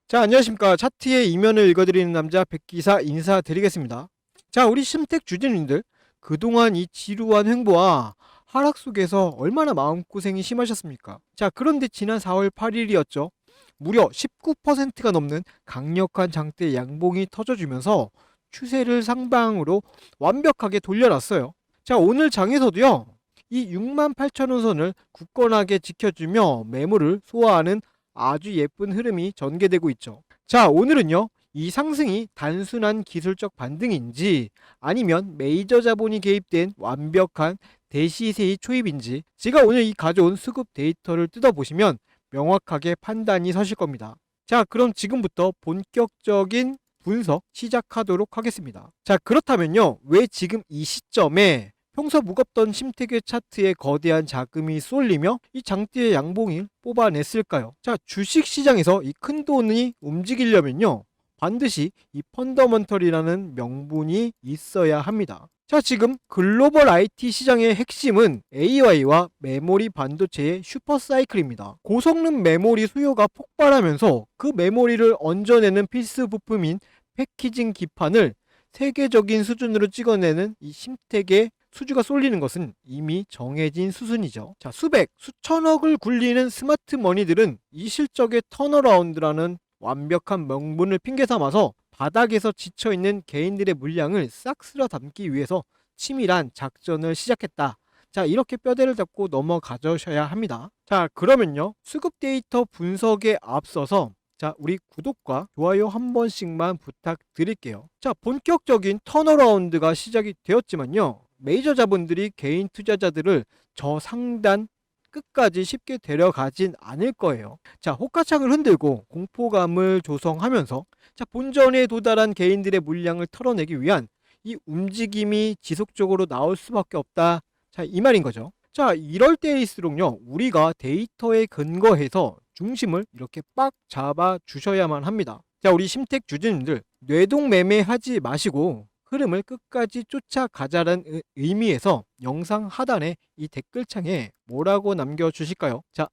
자, 안녕하십니까. 차트의 이면을 읽어드리는 남자 백기사 인사드리겠습니다. 자, 우리 심택 주주님들, 그동안 이 지루한 횡보와 하락 속에서 얼마나 마음고생이 심하셨습니까? 자, 그런데 지난 4월 8일이었죠. 무려 19%가 넘는 강력한 장대 양봉이 터져주면서 추세를 상방으로 완벽하게 돌려놨어요. 자, 오늘 장에서도요, 이 68,000원 선을 굳건하게 지켜주며 매물을 소화하는 아주 예쁜 흐름이 전개되고 있죠. 자, 오늘은요, 이 상승이 단순한 기술적 반등인지 아니면 메이저 자본이 개입된 완벽한 대시세의 초입인지 제가 오늘 이 가져온 수급 데이터를 뜯어보시면 명확하게 판단이 서실 겁니다. 자, 그럼 지금부터 본격적인 분석 시작하도록 하겠습니다. 자, 그렇다면요, 왜 지금 이 시점에 평소 무겁던 심택의 차트에 거대한 자금이 쏠리며 이 장대의 양봉을 뽑아냈을까요? 자, 주식 시장에서 이 큰 돈이 움직이려면요, 반드시 이 펀더먼털이라는 명분이 있어야 합니다. 자, 지금 글로벌 IT 시장의 핵심은 AI와 메모리 반도체의 슈퍼사이클입니다. 고성능 메모리 수요가 폭발하면서 그 메모리를 얹어내는 필수 부품인 패키징 기판을 세계적인 수준으로 찍어내는 이 심택의 수주가 쏠리는 것은 이미 정해진 수순이죠. 자, 수백, 수천억을 굴리는 스마트 머니들은 이 실적의 턴어라운드라는 완벽한 명분을 핑계 삼아서 바닥에서 지쳐있는 개인들의 물량을 싹 쓸어 담기 위해서 치밀한 작전을 시작했다. 자, 이렇게 뼈대를 잡고 넘어가셔야 합니다. 자, 그러면요, 수급 데이터 분석에 앞서서 자, 우리 구독과 좋아요 한 번씩만 부탁드릴게요. 자, 본격적인 턴어라운드가 시작이 되었지만요, 메이저 자본들이 개인 투자자들을 저 상단 끝까지 쉽게 데려가진 않을 거예요. 자, 호가창을 흔들고 공포감을 조성하면서 자, 본전에 도달한 개인들의 물량을 털어내기 위한 이 움직임이 지속적으로 나올 수밖에 없다. 자, 이 말인 거죠. 자, 이럴 때일수록요, 우리가 데이터에 근거해서 중심을 이렇게 빡 잡아 주셔야만 합니다. 자, 우리 심택 주주님들, 뇌동매매하지 마시고 흐름을 끝까지 쫓아가자는 의미에서 영상 하단에 이 댓글창에 뭐라고 남겨주실까요? 자,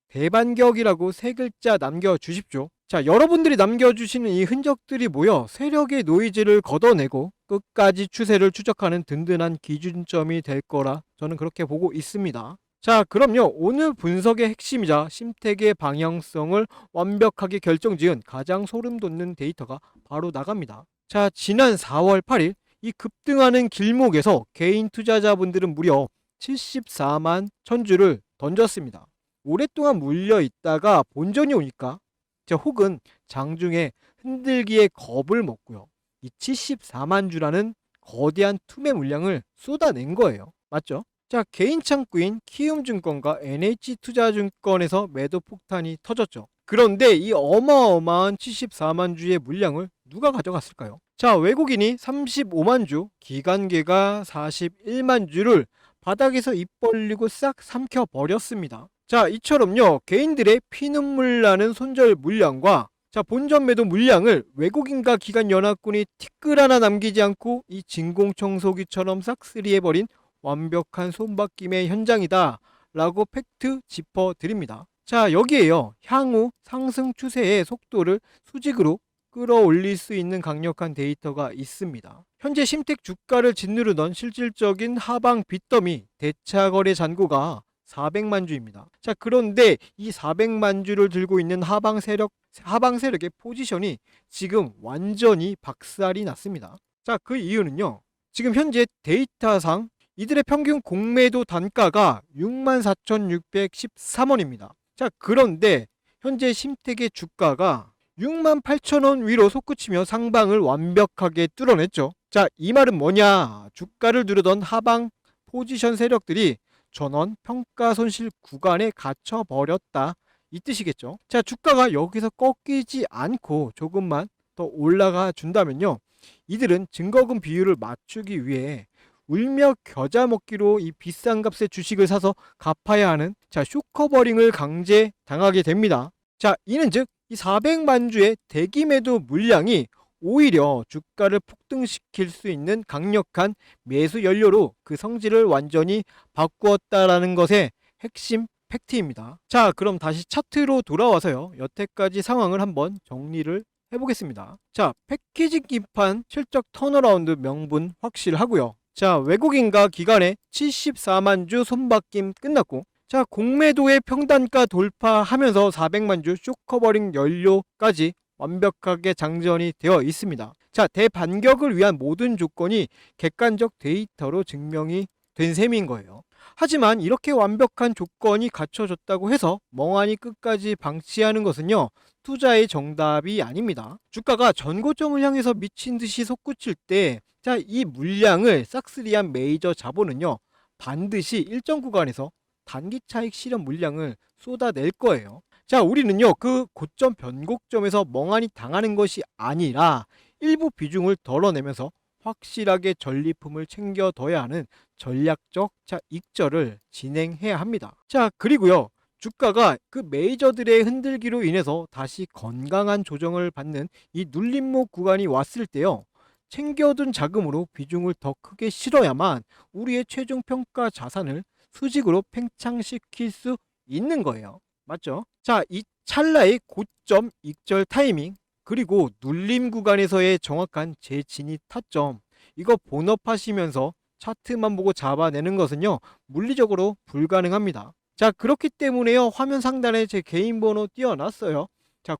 대반격이라고 세 글자 남겨주십시오. 자, 여러분들이 남겨주시는 이 흔적들이 모여 세력의 노이즈를 걷어내고 끝까지 추세를 추적하는 든든한 기준점이 될 거라 저는 그렇게 보고 있습니다. 자, 그럼요, 오늘 분석의 핵심이자 심택의 방향성을 완벽하게 결정지은 가장 소름 돋는 데이터가 바로 나갑니다. 자, 지난 4월 8일 이 급등하는 길목에서 개인 투자자분들은 무려 74만 천주를 던졌습니다. 오랫동안 물려 있다가 본전이 오니까 자, 혹은 장중에 흔들기에 겁을 먹고요, 이 74만 주라는 거대한 투매 물량을 쏟아낸 거예요. 맞죠? 자, 개인 창구인 키움증권과 NH투자증권에서 매도 폭탄이 터졌죠. 그런데 이 어마어마한 74만 주의 물량을 누가 가져갔을까요? 자, 외국인이 35만 주, 기관계가 41만 주를 바닥에서 입 벌리고 싹 삼켜버렸습니다. 자, 이처럼요, 개인들의 피눈물 나는 손절 물량과 자, 본전 매도 물량을 외국인과 기관 연합군이 티끌 하나 남기지 않고 이 진공청소기처럼 싹쓸이해버린 완벽한 손바뀜의 현장이다 라고 팩트 짚어드립니다. 자, 여기에요, 향후 상승 추세의 속도를 수직으로 끌어올릴 수 있는 강력한 데이터가 있습니다. 현재 심택 주가를 짓누르던 실질적인 하방 빚더미 대차거래 잔고가 400만 주입니다. 자, 그런데 이 400만 주를 들고 있는 하방 세력의 포지션이 지금 완전히 박살이 났습니다. 자, 그 이유는요, 지금 현재 데이터상 이들의 평균 공매도 단가가 64,613원입니다. 자, 그런데 현재 심택의 주가가 68,000원 위로 솟구치며 상방을 완벽하게 뚫어냈죠. 자, 이 말은 뭐냐? 주가를 누르던 하방 포지션 세력들이 전원 평가 손실 구간에 갇혀버렸다, 이 뜻이겠죠. 자, 주가가 여기서 꺾이지 않고 조금만 더 올라가 준다면요, 이들은 증거금 비율을 맞추기 위해 울며 겨자 먹기로 이 비싼 값의 주식을 사서 갚아야 하는 자, 쇼커버링을 강제 당하게 됩니다. 자, 이는 즉 이 400만 주의 대기 매도 물량이 오히려 주가를 폭등시킬 수 있는 강력한 매수 연료로 그 성질을 완전히 바꾸었다라는 것의 핵심 팩트입니다. 자, 그럼 다시 차트로 돌아와서요. 여태까지 상황을 한번 정리를 해보겠습니다. 자, 패키징 기판 실적 턴어라운드 명분 확실하고요. 자, 외국인과 기관의 74만 주 손바뀜 끝났고, 자, 공매도의 평단가 돌파하면서 400만 주 쇼커버링 연료까지 완벽하게 장전이 되어 있습니다. 자, 대반격을 위한 모든 조건이 객관적 데이터로 증명이 된 셈인 거예요. 하지만 이렇게 완벽한 조건이 갖춰졌다고 해서 멍하니 끝까지 방치하는 것은요, 투자의 정답이 아닙니다. 주가가 전고점을 향해서 미친 듯이 솟구칠 때, 자, 이 물량을 싹쓸이한 메이저 자본은요, 반드시 일정 구간에서 단기 차익 실현 물량을 쏟아낼 거예요. 자, 우리는요, 그 고점 변곡점에서 멍하니 당하는 것이 아니라 일부 비중을 덜어내면서 확실하게 전리품을 챙겨둬야 하는 전략적 익절을 진행해야 합니다. 자, 그리고요, 주가가 그 메이저들의 흔들기로 인해서 다시 건강한 조정을 받는 이 눌림목 구간이 왔을 때요, 챙겨둔 자금으로 비중을 더 크게 실어야만 우리의 최종 평가 자산을 수직으로 팽창시킬 수 있는 거예요. 맞죠? 자, 이 찰나의 고점 익절 타이밍, 그리고 눌림 구간에서의 정확한 재진입 타점, 이거 본업하시면서 차트만 보고 잡아내는 것은요, 물리적으로 불가능합니다. 자, 그렇기 때문에요, 화면 상단에 제 개인 번호 띄워놨어요. 자,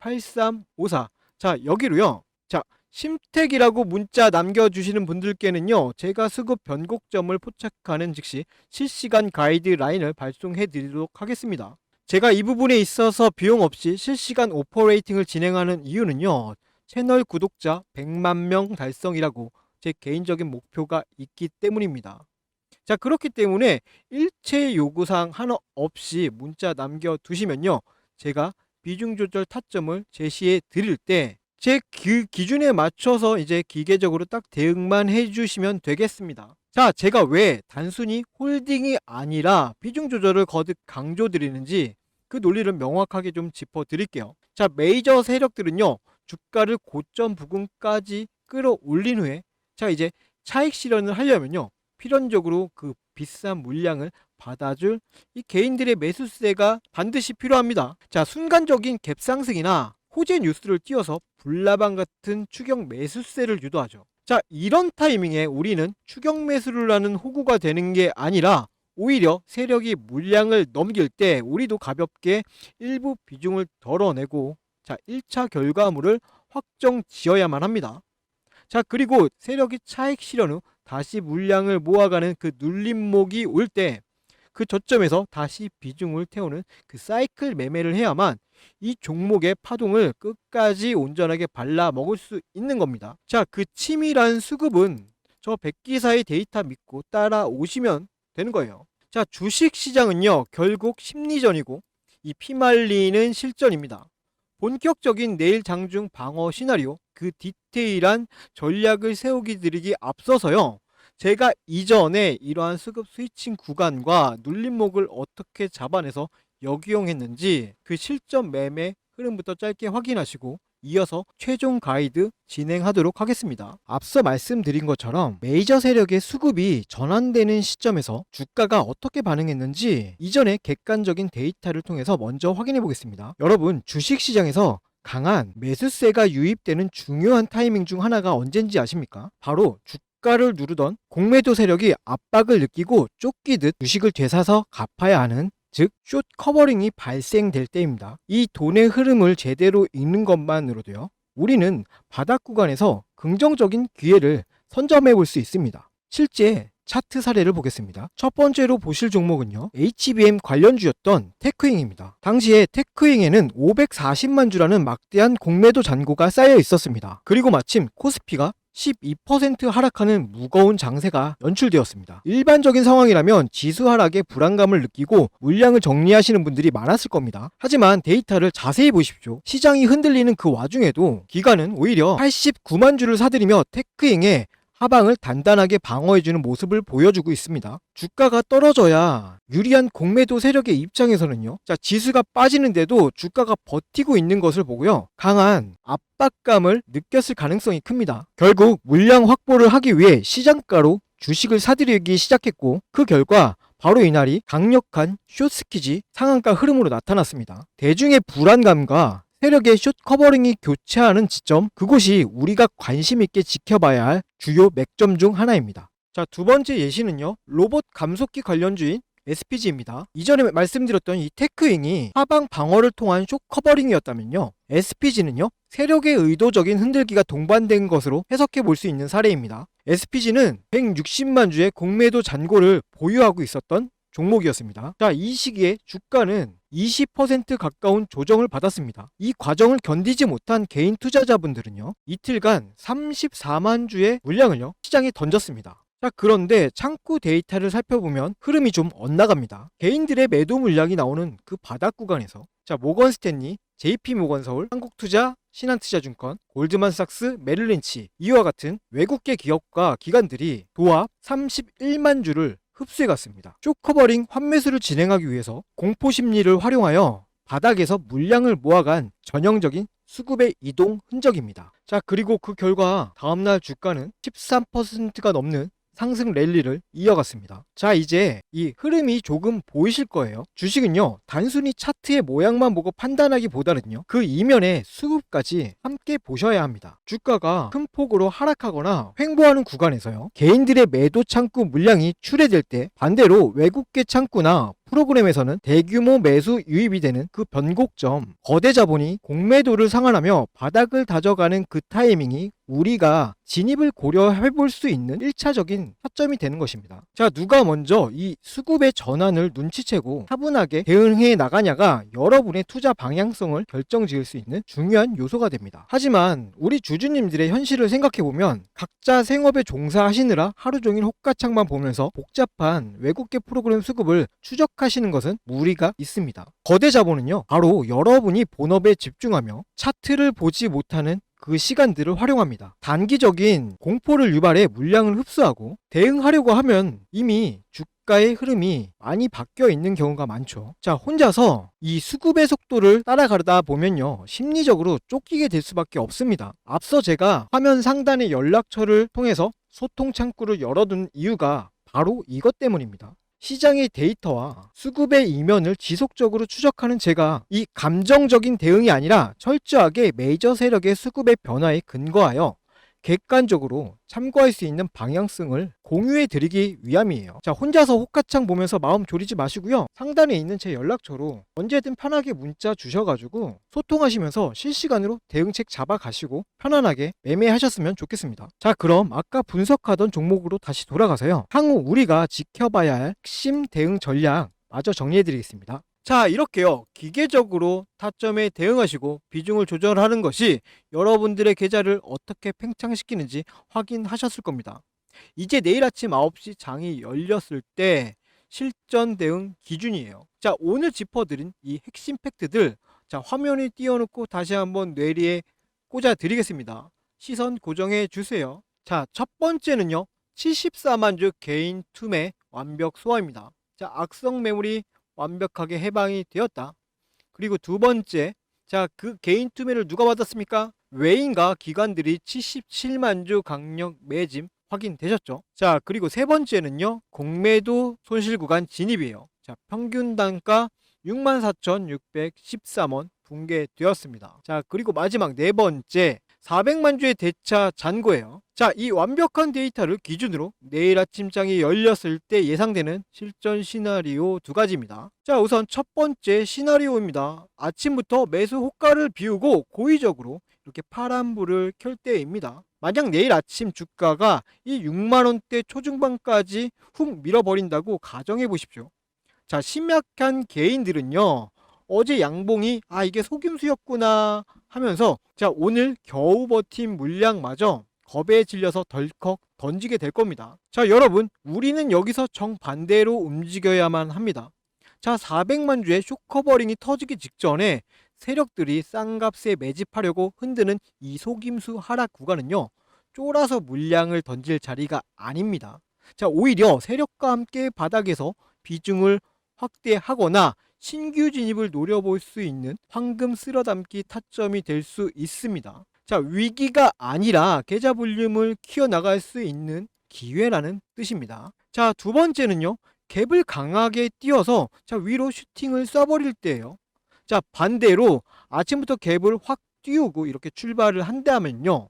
010-7708-8354. 자, 여기로요, 자, 심택이라고 문자 남겨주시는 분들께는요, 제가 수급 변곡점을 포착하는 즉시 실시간 가이드라인을 발송해 드리도록 하겠습니다. 제가 이 부분에 있어서 비용 없이 실시간 오퍼레이팅을 진행하는 이유는요, 채널 구독자 100만 명 달성이라고 제 개인적인 목표가 있기 때문입니다. 자, 그렇기 때문에 일체 요구사항 하나 없이 문자 남겨두시면요, 제가 비중 조절 타점을 제시해 드릴 때 제 기준에 맞춰서 이제 기계적으로 딱 대응만 해주시면 되겠습니다. 자, 제가 왜 단순히 홀딩이 아니라 비중 조절을 거듭 강조드리는지 그 논리를 명확하게 좀 짚어드릴게요. 자, 메이저 세력들은요, 주가를 고점 부근까지 끌어올린 후에, 자, 이제 차익 실현을 하려면요, 필연적으로 그 비싼 물량을 받아줄 이 개인들의 매수세가 반드시 필요합니다. 자, 순간적인 갭 상승이나 호재 뉴스를 띄워서 불나방 같은 추격 매수세를 유도하죠. 자, 이런 타이밍에 우리는 추격 매수를 하는 호구가 되는 게 아니라 오히려 세력이 물량을 넘길 때 우리도 가볍게 일부 비중을 덜어내고, 자, 1차 결과물을 확정 지어야만 합니다. 자, 그리고 세력이 차익 실현 후 다시 물량을 모아가는 그 눌림목이 올 때 그 저점에서 다시 비중을 태우는 그 사이클 매매를 해야만 이 종목의 파동을 끝까지 온전하게 발라 먹을 수 있는 겁니다. 자, 그 치밀한 수급은 저 백기사의 데이터 믿고 따라오시면 되는 거예요. 자, 주식 시장은요, 결국 심리전이고 이 피말리는 실전입니다. 본격적인 내일 장중 방어 시나리오, 그 디테일한 전략을 세우기 드리기 앞서서요, 제가 이전에 이러한 수급 스위칭 구간과 눌림목을 어떻게 잡아내서 역이용했는지 그 실전 매매 흐름부터 짧게 확인하시고 이어서 최종 가이드 진행하도록 하겠습니다. 앞서 말씀드린 것처럼 메이저 세력의 수급이 전환되는 시점에서 주가가 어떻게 반응했는지 이전의 객관적인 데이터를 통해서 먼저 확인해 보겠습니다. 여러분, 주식시장에서 강한 매수세가 유입되는 중요한 타이밍 중 하나가 언젠지 아십니까? 바로 주가를 누르던 공매도 세력이 압박을 느끼고 쫓기듯 주식을 되사서 갚아야 하는, 즉 숏 커버링이 발생될 때입니다. 이 돈의 흐름을 제대로 읽는 것만으로도요, 우리는 바닥 구간에서 긍정적인 기회를 선점해 볼 수 있습니다. 실제 차트 사례를 보겠습니다. 첫 번째로 보실 종목은요, HBM 관련주였던 테크잉입니다. 당시에 테크잉에는 540만 주라는 막대한 공매도 잔고가 쌓여 있었습니다. 그리고 마침 코스피가 12% 하락하는 무거운 장세가 연출되었습니다. 일반적인 상황이라면 지수 하락에 불안감을 느끼고 물량을 정리하시는 분들이 많았을 겁니다. 하지만 데이터를 자세히 보십시오. 시장이 흔들리는 그 와중에도 기관은 오히려 89만 주를 사들이며 테크잉의 하방을 단단하게 방어해주는 모습을 보여주고 있습니다. 주가가 떨어져야 유리한 공매도 세력의 입장에서는요, 자, 지수가 빠지는데도 주가가 버티고 있는 것을 보고요, 강한 압박감을 느꼈을 가능성이 큽니다. 결국 물량 확보를 하기 위해 시장가로 주식을 사들이기 시작했고, 그 결과 바로 이날이 강력한 숏스키지 상한가 흐름으로 나타났습니다. 대중의 불안감과 세력의 숏 커버링이 교차하는 지점, 그곳이 우리가 관심 있게 지켜봐야 할 주요 맥점 중 하나입니다. 자, 두 번째 예시는요, 로봇 감속기 관련주인 SPG입니다. 이전에 말씀드렸던 이 테크윙이 하방 방어를 통한 숏 커버링이었다면요, SPG는요 세력의 의도적인 흔들기가 동반된 것으로 해석해 볼 수 있는 사례입니다. SPG는 160만 주의 공매도 잔고를 보유하고 있었던 종목이었습니다. 자, 이 시기에 주가는 20% 가까운 조정을 받았습니다. 이 과정을 견디지 못한 개인 투자자분들은요, 이틀간 34만 주의 물량을요 시장에 던졌습니다. 자, 그런데 창구 데이터를 살펴보면 흐름이 좀 엇나갑니다. 개인들의 매도 물량이 나오는 그 바닥 구간에서 모건 스탠리, JP모건서울, 한국투자, 신한투자증권, 골드만삭스, 메릴린치 이와 같은 외국계 기업과 기관들이 도합 31만 주를 흡수해갔습니다. 숏커버링 환매수를 진행하기 위해서 공포심리를 활용하여 바닥에서 물량을 모아간 전형적인 수급의 이동 흔적입니다. 자, 그리고 그 결과 다음날 주가는 13%가 넘는 상승 랠리를 이어갔습니다. 자, 이제 이 흐름이 조금 보이실 거예요. 주식은요, 단순히 차트의 모양만 보고 판단하기보다는요, 그 이면의 수급까지 함께 보셔야 합니다. 주가가 큰 폭으로 하락하거나 횡보하는 구간에서요, 개인들의 매도 창구 물량이 출회될 때 반대로 외국계 창구나 프로그램에서는 대규모 매수 유입이 되는 그 변곡점, 거대 자본이 공매도를 상환하며 바닥을 다져가는 그 타이밍이 우리가 진입을 고려해 볼 수 있는 1차적인 타점이 되는 것입니다. 자, 누가 먼저 이 수급의 전환을 눈치채고 차분하게 대응해 나가냐가 여러분의 투자 방향성을 결정지을 수 있는 중요한 요소가 됩니다. 하지만 우리 주주님들의 현실을 생각해보면 각자 생업에 종사하시느라 하루 종일 호가창만 보면서 복잡한 외국계 프로그램 수급을 추적하시는 것은 무리가 있습니다. 거대 자본은요, 바로 여러분이 본업에 집중하며 차트를 보지 못하는 그 시간들을 활용합니다. 단기적인 공포를 유발해 물량을 흡수하고 대응하려고 하면 이미 주가의 흐름이 많이 바뀌어 있는 경우가 많죠. 자, 혼자서 이 수급의 속도를 따라가다 보면요, 심리적으로 쫓기게 될 수밖에 없습니다. 앞서 제가 화면 상단의 연락처를 통해서 소통 창구를 열어둔 이유가 바로 이것 때문입니다. 시장의 데이터와 수급의 이면을 지속적으로 추적하는 제가 이 감정적인 대응이 아니라 철저하게 메이저 세력의 수급의 변화에 근거하여 객관적으로 참고할 수 있는 방향성을 공유해 드리기 위함이에요. 자, 혼자서 호가창 보면서 마음 졸이지 마시고요, 상단에 있는 제 연락처로 언제든 편하게 문자 주셔가지고 소통하시면서 실시간으로 대응책 잡아가시고 편안하게 매매하셨으면 좋겠습니다. 자, 그럼 아까 분석하던 종목으로 다시 돌아가서요, 향후 우리가 지켜봐야 할 핵심 대응 전략 마저 정리해 드리겠습니다. 자, 이렇게요, 기계적으로 타점에 대응하시고 비중을 조절하는 것이 여러분들의 계좌를 어떻게 팽창시키는지 확인하셨을 겁니다. 이제 내일 아침 9시 장이 열렸을 때 실전 대응 기준이에요. 자, 오늘 짚어드린 이 핵심 팩트들, 자, 화면에 띄워놓고 다시 한번 뇌리에 꽂아 드리겠습니다. 시선 고정해 주세요. 자, 첫 번째는요, 74만 주 개인 투매 완벽 소화입니다. 자, 악성 매물이 완벽하게 해방이 되었다. 그리고 두 번째, 자, 그 개인 투매를 누가 받았습니까? 외인과 기관들이 77만 주 강력 매짐 확인되셨죠? 자, 그리고 세 번째는요, 공매도 손실 구간 진입이에요. 자, 평균 단가 64,613원 붕괴되었습니다. 자, 그리고 마지막 네 번째, 400만 주의 대차 잔고예요. 자, 이 완벽한 데이터를 기준으로 내일 아침장이 열렸을 때 예상되는 실전 시나리오 두 가지입니다. 자, 우선 첫 번째 시나리오입니다. 아침부터 매수 호가를 비우고 고의적으로 이렇게 파란불을 켤 때입니다. 만약 내일 아침 주가가 이 6만원대 초중반까지 훅 밀어버린다고 가정해 보십시오. 자, 심약한 개인들은요, 어제 양봉이 이게 속임수였구나 하면서 자, 오늘 겨우 버틴 물량마저 겁에 질려서 덜컥 던지게 될 겁니다. 자, 여러분, 우리는 여기서 정반대로 움직여야만 합니다. 자, 400만 주의 숏커버링이 터지기 직전에 세력들이 싼값에 매집하려고 흔드는 이 속임수 하락 구간은요, 쫄아서 물량을 던질 자리가 아닙니다. 자, 오히려 세력과 함께 바닥에서 비중을 확대하거나 신규 진입을 노려볼 수 있는 황금 쓸어담기 타점이 될 수 있습니다. 자, 위기가 아니라 계좌 볼륨을 키워나갈 수 있는 기회라는 뜻입니다. 자, 두 번째는요, 갭을 강하게 띄워서 위로 슈팅을 쏴버릴 때예요. 반대로 아침부터 갭을 확 띄우고 이렇게 출발을 한다면요.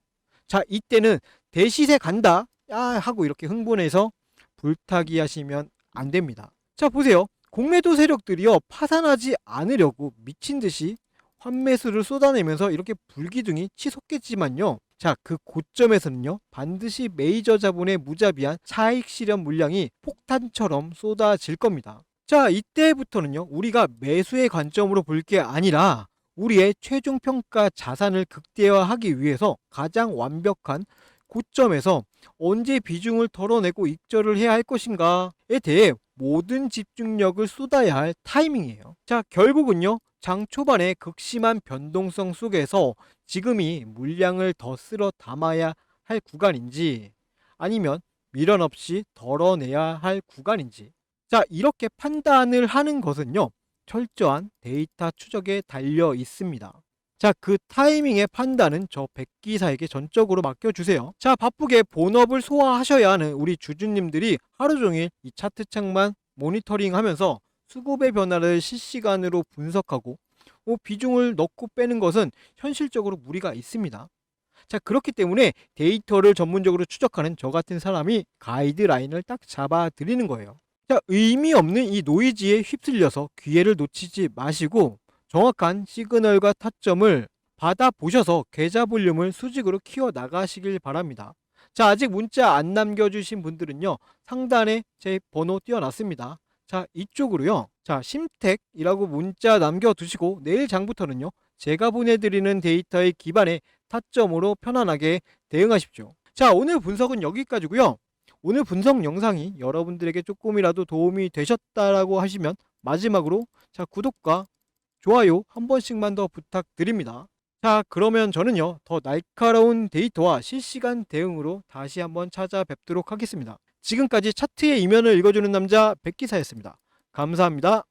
이때는 대시세 간다 하고 이렇게 흥분해서 불타기 하시면 안 됩니다. 보세요. 공매도 세력들이요, 파산하지 않으려고 미친 듯이 환매수를 쏟아내면서 이렇게 불기둥이 치솟겠지만요. 그 고점에서는요, 반드시 메이저 자본의 무자비한 차익 실현 물량이 폭탄처럼 쏟아질 겁니다. 이때부터는요, 우리가 매수의 관점으로 볼 게 아니라 우리의 최종 평가 자산을 극대화하기 위해서 가장 완벽한 고점에서 언제 비중을 덜어내고 익절을 해야 할 것인가에 대해 모든 집중력을 쏟아야 할 타이밍이에요. 결국은요, 장 초반의 극심한 변동성 속에서 지금이 물량을 더 쓸어 담아야 할 구간인지 아니면 미련 없이 덜어내야 할 구간인지, 이렇게 판단을 하는 것은요, 철저한 데이터 추적에 달려 있습니다. 그 타이밍의 판단은 저 백기사에게 전적으로 맡겨주세요. 바쁘게 본업을 소화하셔야 하는 우리 주주님들이 하루 종일 이 차트 창만 모니터링 하면서 수급의 변화를 실시간으로 분석하고 비중을 넣고 빼는 것은 현실적으로 무리가 있습니다. 그렇기 때문에 데이터를 전문적으로 추적하는 저 같은 사람이 가이드라인을 딱 잡아 드리는 거예요. 의미 없는 이 노이즈에 휩쓸려서 기회를 놓치지 마시고 정확한 시그널과 타점을 받아보셔서 계좌 볼륨을 수직으로 키워 나가시길 바랍니다. 아직 문자 안 남겨주신 분들은요, 상단에 제 번호 띄워놨습니다. 이쪽으로요, 심택이라고 문자 남겨두시고 내일 장부터는요, 제가 보내드리는 데이터에 기반해 타점으로 편안하게 대응하십시오. 오늘 분석은 여기까지고요. 오늘 분석 영상이 여러분들에게 조금이라도 도움이 되셨다라고 하시면 마지막으로 구독과 좋아요 한 번씩만 더 부탁드립니다. 그러면 저는요, 더 날카로운 데이터와 실시간 대응으로 다시 한번 찾아뵙도록 하겠습니다. 지금까지 차트의 이면을 읽어주는 남자 백기사였습니다. 감사합니다.